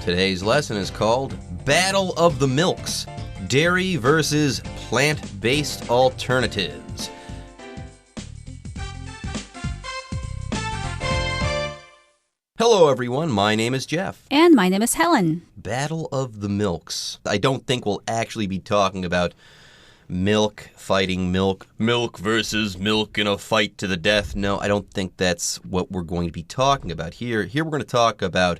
Today's lesson is called Battle of the Milks, Dairy versus Plant-Based Alternatives. Hello, everyone. My name is Jeff. And my name is Helen. Battle of the Milks. I don't think we'll actually be talking about milk fighting milk versus milk in a fight to the death. No, I don't think that's what we're going to be talking about here. Here we're going to talk about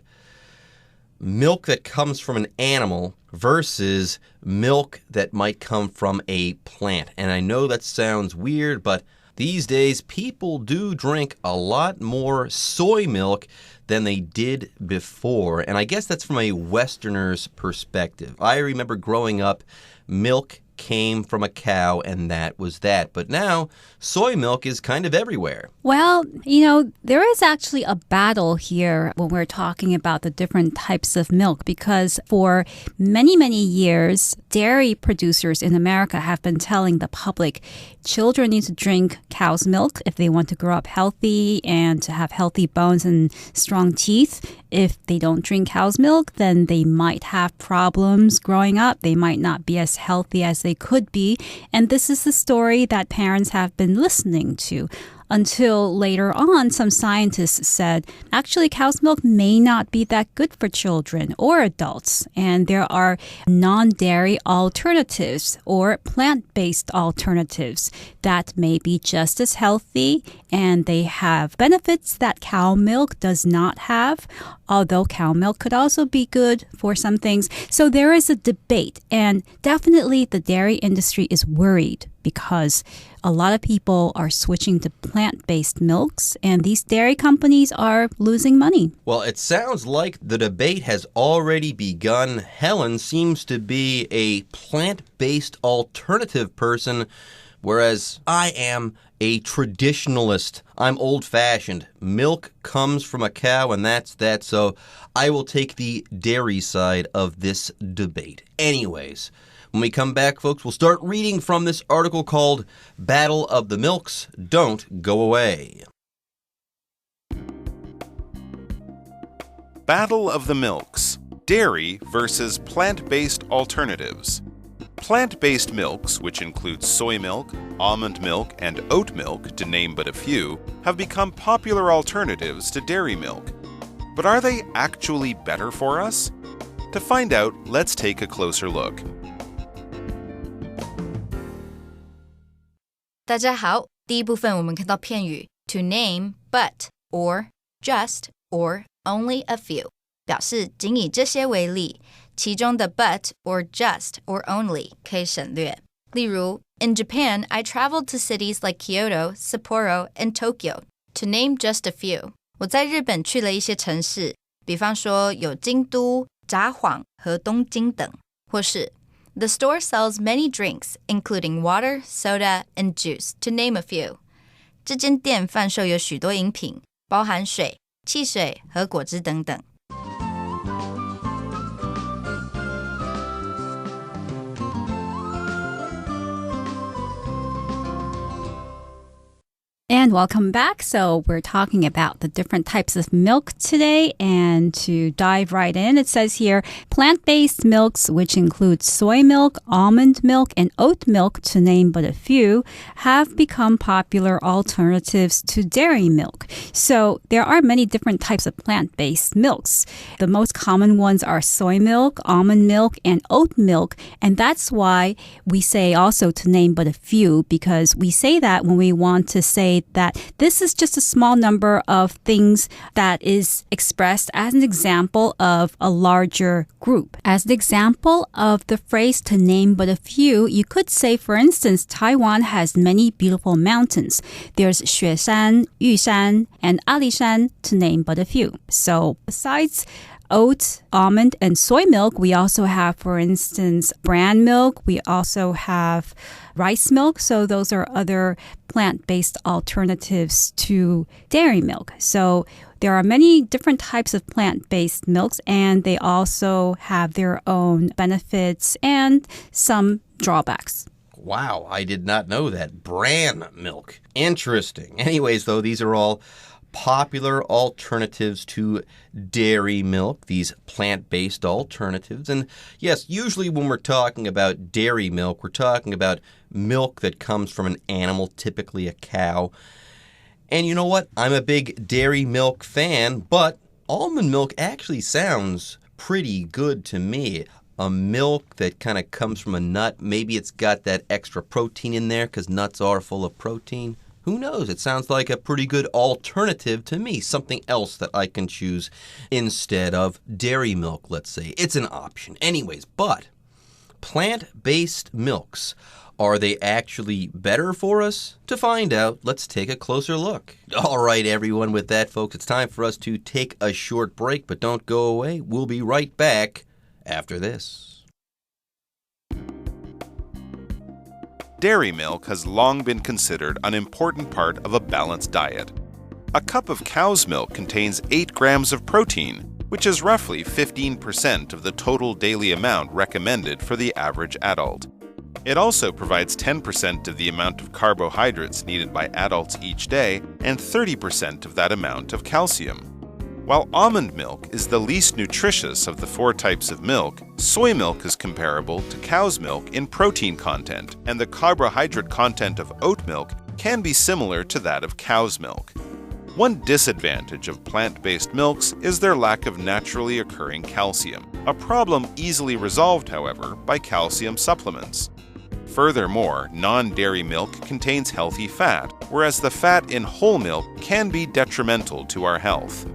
milk that comes from an animal versus milk that might come from a plant. And I know that sounds weird, but these days people do drink a lot more soy milk than they did before. And I guess that's from a Westerner's perspective. I remember growing up, milk came from a cow, and that was that. But now, soy milk is kind of everywhere. Well, there is actually a battle here when we're talking about the different types of milk because for many, many years, dairy producers in America have been telling the public children need to drink cow's milk if they want to grow up healthy and to have healthy bones and strong teeth. If they don't drink cow's milk, then they might have problems growing up. They might not be as healthy as they could be. And this is the story that parents have been listening to. Until later on, some scientists said, actually, cow's milk may not be that good for children or adults. And there are non-dairy alternatives or plant-based alternatives that may be just as healthy. And they have benefits that cow milk does not have, although cow milk could also be good for some things. So there is a debate. And definitely the dairy industry is worried because a lot of people are switching to plant-based milks, and these dairy companies are losing money. Well, it sounds like the debate has already begun. Helen seems to be a plant-based alternative person, whereas I am a traditionalist. I'm old-fashioned. Milk comes from a cow, and that's that, so I will take the dairy side of this debate. Anyways, when we come back, folks, we'll start reading from this article called Battle of the Milks. Don't go away. Battle of the Milks, Dairy versus Plant-Based Alternatives. Plant-based milks, which include soy milk, almond milk, and oat milk, to name but a few, have become popular alternatives to dairy milk. But are they actually better for us? To find out, let's take a closer look. 大家好，第一部分我们看到片语 to name but or just or only a few 表示仅以这些为例，其中的 but or just or only 可以省略。例如 In Japan, I traveled to cities like Kyoto, Sapporo, and Tokyo. To name just a few. 我在日本去了一些城市，比方说有京都、札幌和东京等，或是The store sells many drinks, including water, soda, and juice, to name a few. 这间店贩售有许多饮品，包含水、汽水和果汁等等。And welcome back. So we're talking about the different types of milk today. And to dive right in, it says here, plant-based milks, which include soy milk, almond milk, and oat milk, to name but a few, have become popular alternatives to dairy milk. So there are many different types of plant-based milks. The most common ones are soy milk, almond milk, and oat milk. And that's why we say also to name but a few, because we say that when we want to say that this is just a small number of things that is expressed as an example of a larger group. As an example of the phrase to name but a few, you could say, for instance, Taiwan has many beautiful mountains. There's Xueshan, Yushan, and Alishan, to name but a few. So besides oat, almond, and soy milk, we also have, for instance, bran milk. We also have rice milk. So those are other plant-based alternatives to dairy milk. So there are many different types of plant-based milks, and they also have their own benefits and some drawbacks. Wow, I did not know that. Bran milk. Interesting. Anyways, though, these are all popular alternatives to dairy milk, these plant-based alternatives. And yes, usually when we're talking about dairy milk, we're talking about milk that comes from an animal, typically a cow. And you know what? I'm a big dairy milk fan, but almond milk actually sounds pretty good to me. A milk that kind of comes from a nut. Maybe it's got that extra protein in there because nuts are full of protein. Who knows? It sounds like a pretty good alternative to me, something else that I can choose instead of dairy milk, let's say. It's an option. Anyways, but plant-based milks, are they actually better for us? To find out, let's take a closer look. All right, everyone, with that, folks, it's time for us to take a short break, but don't go away. We'll be right back after this. Dairy milk has long been considered an important part of a balanced diet. A cup of cow's milk contains 8 grams of protein, which is roughly 15% of the total daily amount recommended for the average adult. It also provides 10% of the amount of carbohydrates needed by adults each day and 30% of that amount of calcium. While almond milk is the least nutritious of the 4 types of milk, soy milk is comparable to cow's milk in protein content, and the carbohydrate content of oat milk can be similar to that of cow's milk. One disadvantage of plant-based milks is their lack of naturally occurring calcium, a problem easily resolved, however, by calcium supplements. Furthermore, non-dairy milk contains healthy fat, whereas the fat in whole milk can be detrimental to our health.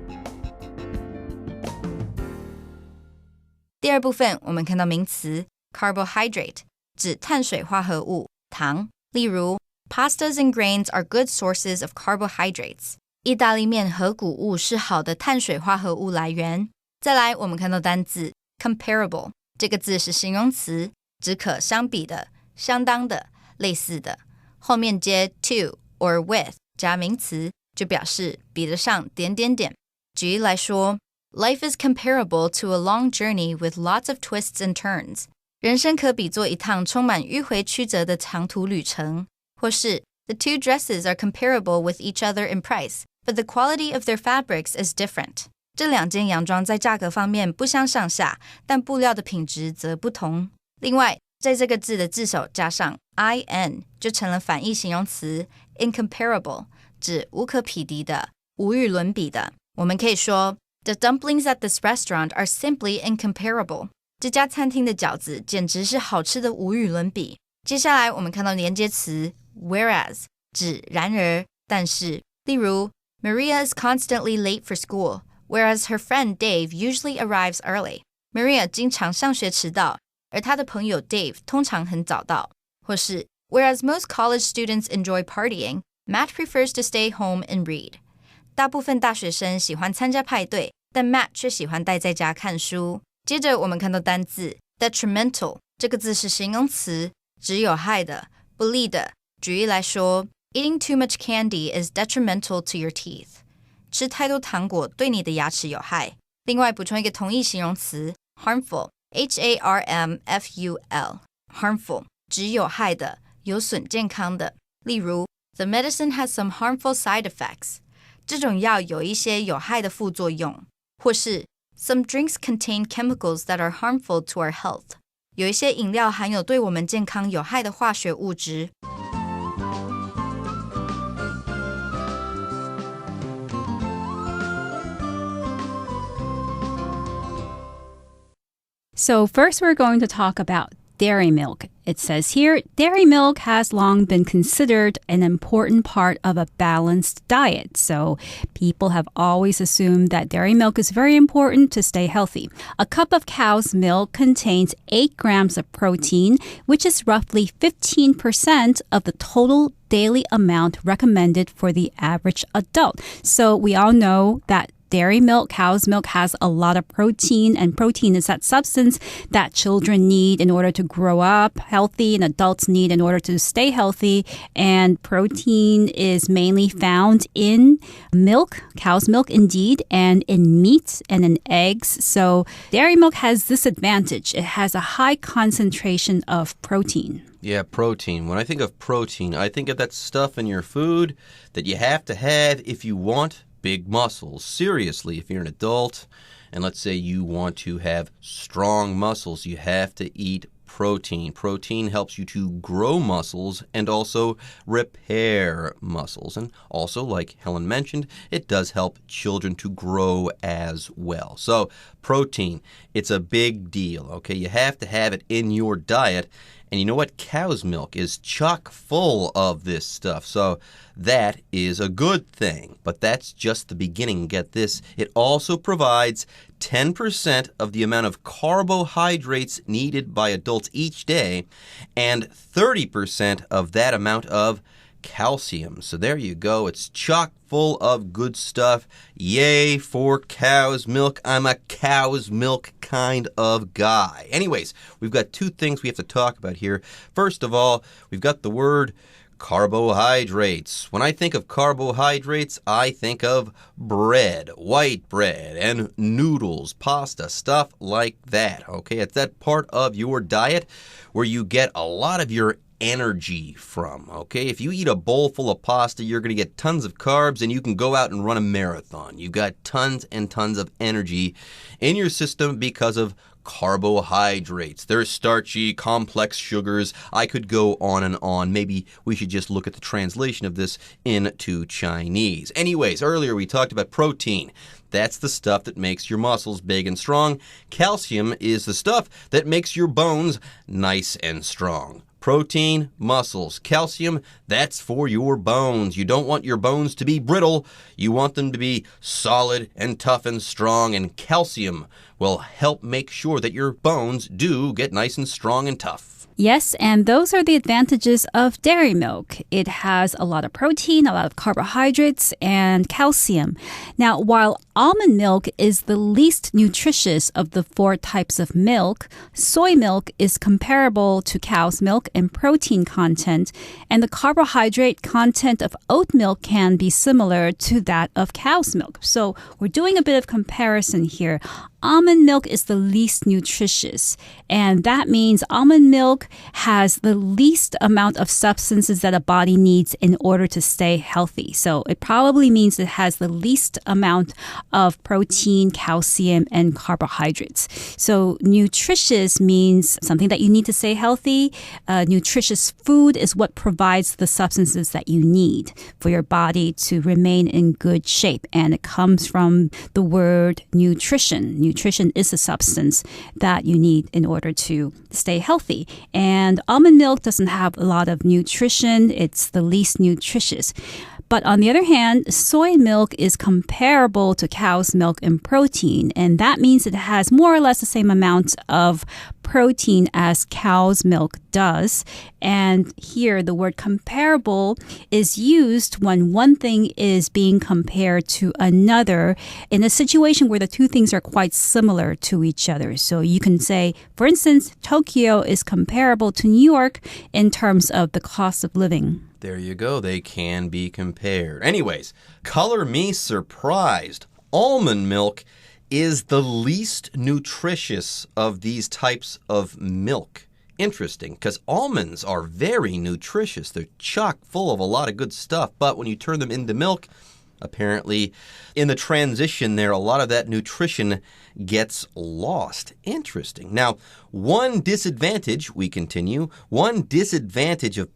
第二部分我们看到名词 carbohydrate 指碳水化合物糖，例如 pastas and grains are good sources of carbohydrates 意大利面和谷物是好的碳水化合物来源。再来我们看到单字 comparable 这个字是形容词，指可相比的相当的类似的，后面接 to or with 加名词就表示比得上点点点。举例来说Life is comparable to a long journey with lots of twists and turns. 人生可比作一趟充满迂回曲折的长途旅程。或是 The two dresses are comparable with each other in price, but the quality of their fabrics is different. 这两件洋装在价格方面不相上下，但布料的品质则不同。另外，在这个字的字首加上 in 就成了反义形容词 incomparable， 指无可匹敌的、无与伦比的。我们可以说The dumplings at this restaurant are simply incomparable. 这家餐厅的饺子简直是好吃的无与伦比。接下来我们看到连接词 whereas 指然而但是，例如 Maria is constantly late for school, whereas her friend Dave usually arrives early. Maria 经常上学迟到，而她的朋友 Dave 通常很早到。或是 Whereas most college students enjoy partying, Matt prefers to stay home and read. 大部分大学生喜欢参加派对，但 Matt 却喜欢待在家看书。接着我们看到单字 detrimental 这个字是形容词，指有害的、不利的。举例来说 Eating too much candy is detrimental to your teeth. 吃太多糖果对你的牙齿有害。另外补充一个同义形容词 harmful H-A-R-M-F-U-L harmful 指有害的、有损健康的。例如 The medicine has some harmful side effects. 这种药有一些有害的副作用。或是 Some drinks contain chemicals that are harmful to our health. 有一些饮料含有对我们健康有害的化学物质。So first we're going to talk about dairy milk. It says here, dairy milk has long been considered an important part of a balanced diet. So people have always assumed that dairy milk is very important to stay healthy. A cup of cow's milk contains 8 grams of protein, which is roughly 15% of the total daily amount recommended for the average adult. So we all know that dairy milk, cow's milk has a lot of protein, and protein is that substance that children need in order to grow up healthy and adults need in order to stay healthy. And protein is mainly found in milk, cow's milk indeed, and in meat and in eggs. So dairy milk has this advantage. It has a high concentration of protein. Yeah, protein. When I think of protein, I think of that stuff in your food that you have to have if you want big muscles. Seriously, if you're an adult and let's say you want to have strong muscles, you have to eat protein. Protein helps you to grow muscles and also repair muscles. And also, like Helen mentioned, it does help children to grow as well. So protein, it's a big deal, okay? You have to have it in your diet. And you know what? Cow's milk is chock full of this stuff. So that is a good thing. But that's just the beginning. Get this. It also provides 10% of the amount of carbohydrates needed by adults each day and 30% of that amount of calcium. So there you go. It's chock full of good stuff. Yay for cow's milk. I'm a cow's milk kind of guy. Anyways, we've got two things we have to talk about here. First of all, we've got the word carbohydrates. When I think of carbohydrates, I think of bread, white bread, and noodles, pasta, stuff like that. Okay, it's that part of your diet where you get a lot of your energy from, okay? If you eat a bowl full of pasta, you're going to get tons of carbs and you can go out and run a marathon. You got tons and tons of energy in your system because of carbohydrates. They're starchy, complex sugars. I could go on and on. Maybe we should just look at the translation of this into Chinese. Anyways, earlier we talked about protein. That's the stuff that makes your muscles big and strong. Calcium is the stuff that makes your bones nice and strong. Protein, muscles, calcium, that's for your bones. You don't want your bones to be brittle. You want them to be solid and tough and strong. And calcium will help make sure that your bones do get nice and strong and tough. Yes, and those are the advantages of dairy milk. It has a lot of protein, a lot of carbohydrates, and calcium. Now, while almond milk is the least nutritious of the 4 types of milk, soy milk is comparable to cow's milk in protein content, and the carbohydrate content of oat milk can be similar to that of cow's milk. So we're doing a bit of comparison here. Almond milk is the least nutritious, and that means almond milk has the least amount of substances that a body needs in order to stay healthy. So it probably means it has the least amount of protein, calcium, and carbohydrates. So nutritious means something that you need to stay healthy. Nutritious food is what provides the substances that you need for your body to remain in good shape, and it comes from the word nutrition. Nutrition is a substance that you need in order to stay healthy. And almond milk doesn't have a lot of nutrition. It's the least nutritious. But on the other hand, soy milk is comparable to cow's milk in protein, and that means it has more or less the same amount of protein as cow's milk does. And here the word comparable is used when one thing is being compared to another in a situation where the two things are quite similar to each other. So you can say, for instance, Tokyo is comparable to New York in terms of the cost of living. There you go. They can be compared. Anyways, color me surprised. Almond milk is the least nutritious of these types of milk. Interesting, because almonds are very nutritious. They're chock full of a lot of good stuff, but when you turn them into milk, apparently in the transition there, a lot of that nutrition gets lost. Interesting. Now, one disadvantage of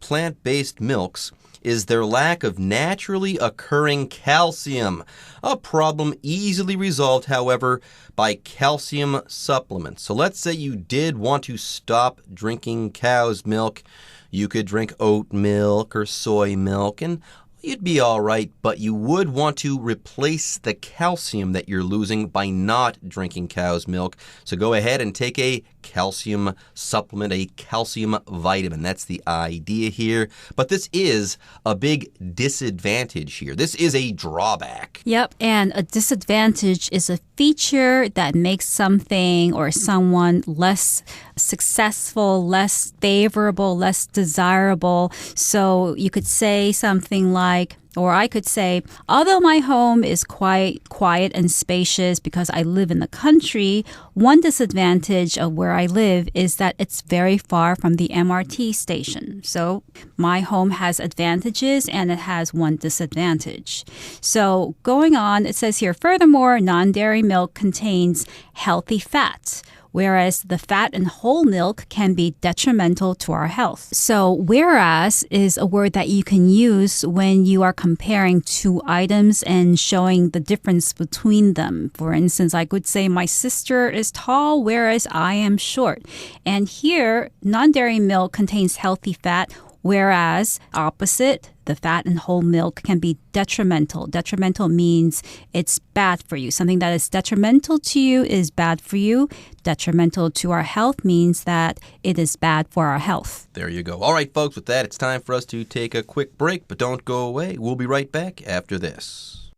plant-based milks is their lack of naturally occurring calcium, a problem easily resolved, however, by calcium supplements. So let's say you did want to stop drinking cow's milk. You could drink oat milk or soy milk, and you'd be all right, but you would want to replace the calcium that you're losing by not drinking cow's milk. So go ahead and take a calcium supplement, a calcium vitamin. That's the idea here. But this is a big disadvantage here. This is a drawback. Yep, and a disadvantage is a feature that makes something or someone less successful, less favorable, less desirable. So you could say something like, Or I could say, although my home is quite quiet and spacious because I live in the country, one disadvantage of where I live is that it's very far from the MRT station. So my home has advantages and it has one disadvantage. So going on, it says here, furthermore, non-dairy milk contains healthy fats, whereas the fat in whole milk can be detrimental to our health. So whereas is a word that you can use when you are comparing two items and showing the difference between them. For instance, I could say my sister is tall, whereas I am short. And here, non-dairy milk contains healthy fat, whereas opposite, the fat in whole milk can be detrimental. Detrimental means it's bad for you. Something that is detrimental to you is bad for you. Detrimental to our health means that it is bad for our health. There you go. All right, folks, with that, it's time for us to take a quick break, but don't go away. We'll be right back after this.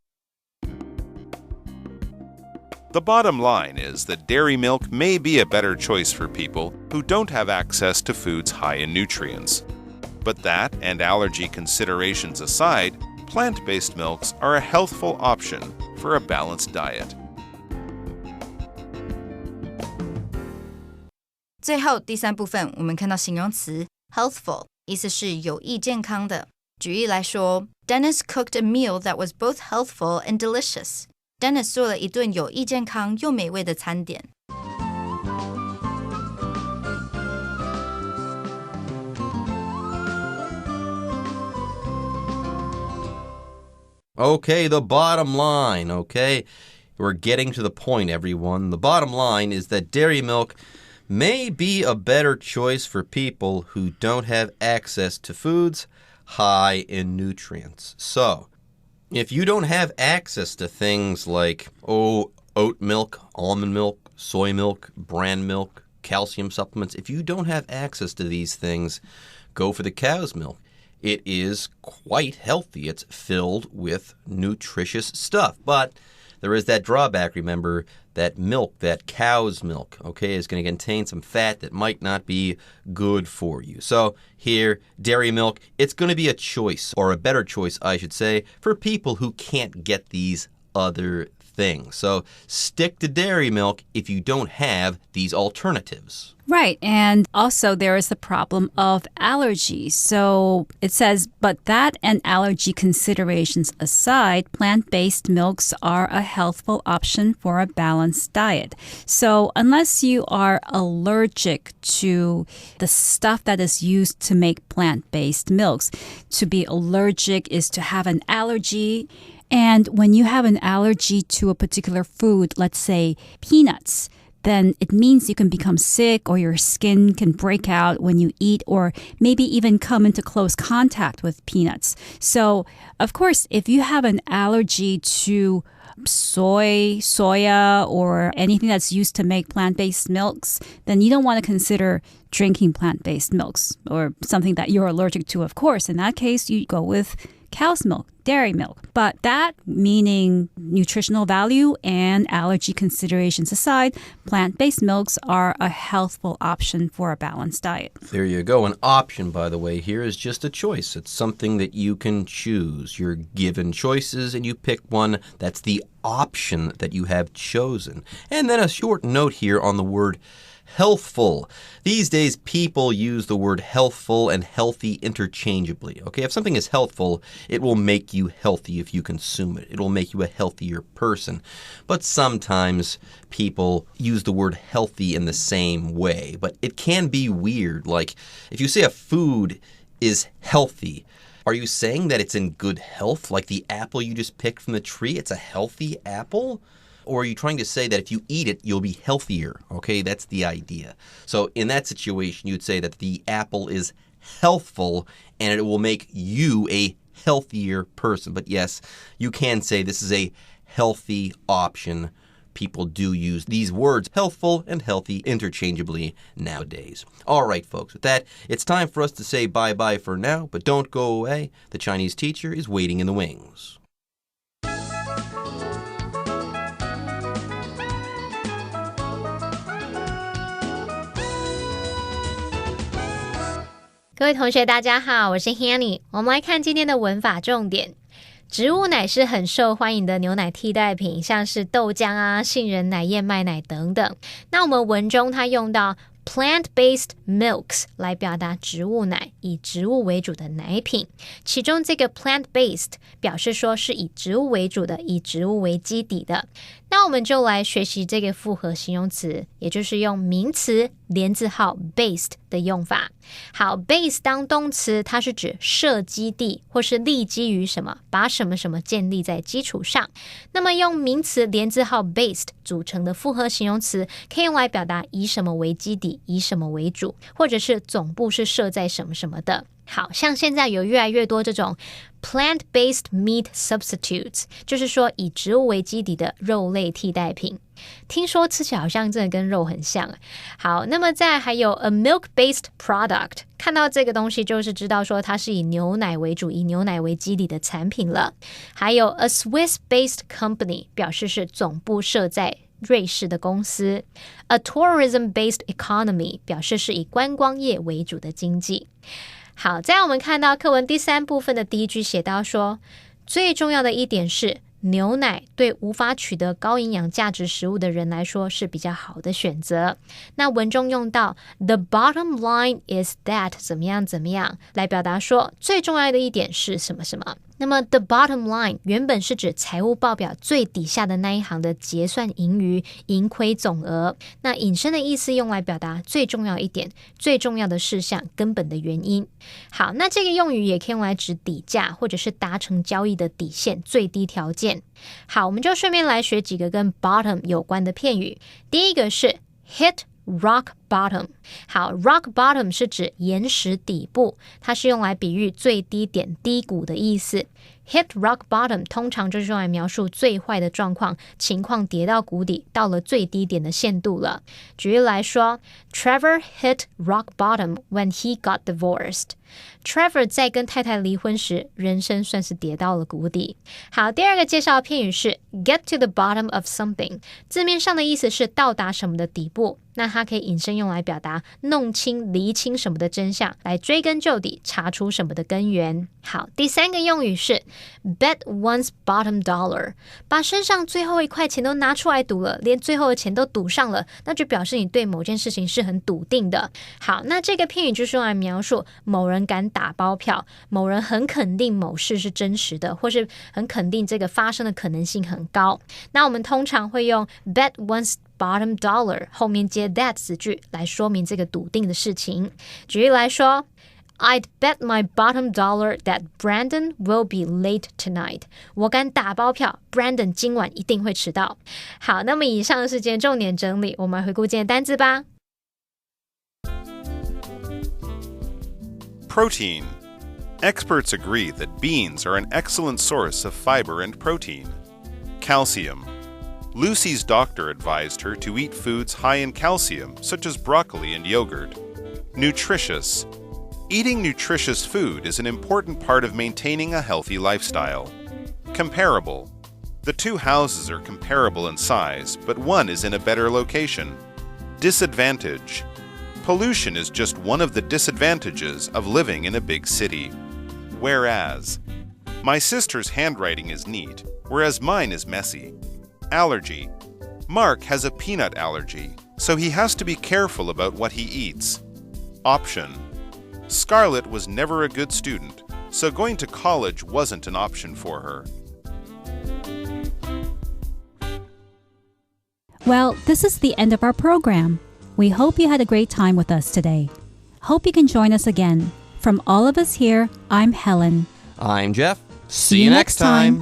The bottom line is that dairy milk may be a better choice for people who don't have access to foods high in nutrients. But that and allergy considerations aside, plant-based milks are a healthful option for a balanced diet. 最后第三部分，我们看到形容词 healthful， 意思是有益健康的。举例来说 Dennis cooked a meal that was both healthful and delicious. Dennis 做了一顿有益健康又美味的餐点。Okay, the bottom line, okay? We're getting to the point, everyone. The bottom line is that dairy milk may be a better choice for people who don't have access to foods high in nutrients. So, if you don't have access to things like, oat milk, almond milk, soy milk, bran milk, calcium supplements, if you don't have access to these things, go for the cow's milk. It is quite healthy. It's filled with nutritious stuff. But there is that drawback, remember, that milk, that cow's milk, okay, is going to contain some fat that might not be good for you. So here, dairy milk, it's going to be a choice, or a better choice, I should say, for people who can't get these other things. So stick to dairy milk if you don't have these alternatives. Right. And also there is the problem of allergies. So it says, but that and allergy considerations aside, plant-based milks are a healthful option for a balanced diet. So unless you are allergic to the stuff that is used to make plant-based milks, to be allergic is to have an allergy. And when you have an allergy to a particular food, let's say peanuts, then it means you can become sick or your skin can break out when you eat or maybe even come into close contact with peanuts. So, of course, if you have an allergy to soya, or anything that's used to make plant-based milks, then you don't want to consider drinking plant-based milks or something that you're allergic to, of course. In that case, you go with cow's milk, dairy milk. But that, meaning nutritional value and allergy considerations aside, plant-based milks are a healthful option for a balanced diet. There you go. An option, by the way, here is just a choice. It's something that you can choose. You're given choices and you pick one. That's the option that you have chosen. And then a short note here on the word healthful. These days, people use the word healthful and healthy interchangeably. Okay, if something is healthful, it will make you healthy if you consume it. It will make you a healthier person. But sometimes people use the word healthy in the same way. But it can be weird. Like, if you say a food is healthy, are you saying that it's in good health? Like the apple you just picked from the tree, it's a healthy apple? Or are you trying to say that if you eat it, you'll be healthier? Okay, that's the idea. So in that situation, you'd say that the apple is healthful and it will make you a healthier person. But yes, you can say this is a healthy option. People do use these words, healthful and healthy, interchangeably nowadays. All right, folks, with that, it's time for us to say bye-bye for now, but don't go away. The Chinese teacher is waiting in the wings. 各位同学大家好，我是 Hanny。 我们来看今天的文法重点。植物奶是很受欢迎的牛奶替代品，像是豆浆啊、杏仁奶、燕麦奶等等。那我们文中它用到plant-based milks 来表达植物奶，以植物为主的奶品。其中这个 plant-based 表示说是以植物为主的，以植物为基底的。那我们就来学习这个复合形容词，也就是用名词连字号 based 的用法。好 ，base 当动词，它是指设基地或是立基于什么，把什么什么建立在基础上。那么用名词连字号 based 组成的复合形容词，可以用来表达以什么为基底，以什么为主，或者是总部是设在什么什么的。好像现在有越来越多这种 plant-based meat substitutes， 就是说以植物为基底的肉类替代品。听说吃起来好像真的跟肉很像。好，那么再还有 a milk-based product， 看到这个东西就是知道说它是以牛奶为主，以牛奶为基底的产品了。还有 a Swiss-based company， 表示是总部设在瑞士的公司。 A tourism-based economy 表示是以观光业为主的经济。好，再来我们看到课文第3部分的第一句写到说，最重要的一点是牛奶对无法取得高营养价值食物的人来说是比较好的选择。那文中用到 the bottom line is that 怎么样怎么样，来表达说最重要的一点是什么什么。那么 the bottom line 原本是指财务报表最底下的那一行的结算盈余、盈亏总额，那引申的意思用来表达最重要一点、最重要的事项、根本的原因。好，那这个用语也可以用来指底价或者是达成交易的底线、最低条件。好，我们就顺便来学几个跟 bottom 有关的片语。第一个是 hit rock bottom。 好， rock bottom 是指岩石底部，它是用来比喻最低点、低谷的意思。 hit rock bottom 通常就是用来描述最坏的状况，情况跌到谷底，到了最低点的限度了。举例来说， Trevor hit rock bottom when he got divorced。 Trevor 在跟太太离婚时，人生算是跌到了谷底。好，第二个介绍的片语是 get to the bottom of something， 字面上的意思是到达什么的底部，那它可以引申用来表达弄清、厘清什么的真相，来追根究底，查出什么的根源。好，第3个用语是 bet one's bottom dollar， 把身上最后一块钱都拿出来赌了，连最后的钱都赌上了，那就表示你对某件事情是很笃定的。好，那这个片语就是用来描述某人敢打包票，某人很肯定某事是真实的，或是很肯定这个发生的可能性很高。那我们通常会用 bet one's bottom dollar 后面接 that 子句来说明这个笃定的事情。举例来说， I'd bet my bottom dollar that Brandon will be late tonight。 我敢打包票 Brandon 今晚一定会迟到。好，那么以上是今天重点整理，我们来回顾今天的单字吧。Protein. Experts agree that beans are an excellent source of fiber and protein. Calcium. Lucy's doctor advised her to eat foods high in calcium, such as broccoli and yogurt. Nutritious. Eating nutritious food is an important part of maintaining a healthy lifestyle. Comparable. The two houses are comparable in size, but one is in a better location. Disadvantage. Pollution is just one of the disadvantages of living in a big city. Whereas. My sister's handwriting is neat, whereas mine is messy. Allergy. Mark has a peanut allergy, so he has to be careful about what he eats. Option. Scarlett was never a good student, so going to college wasn't an option for her. Well, this is the end of our program. We hope you had a great time with us today. Hope you can join us again. From all of us here, I'm Helen. I'm Jeff. See you next time.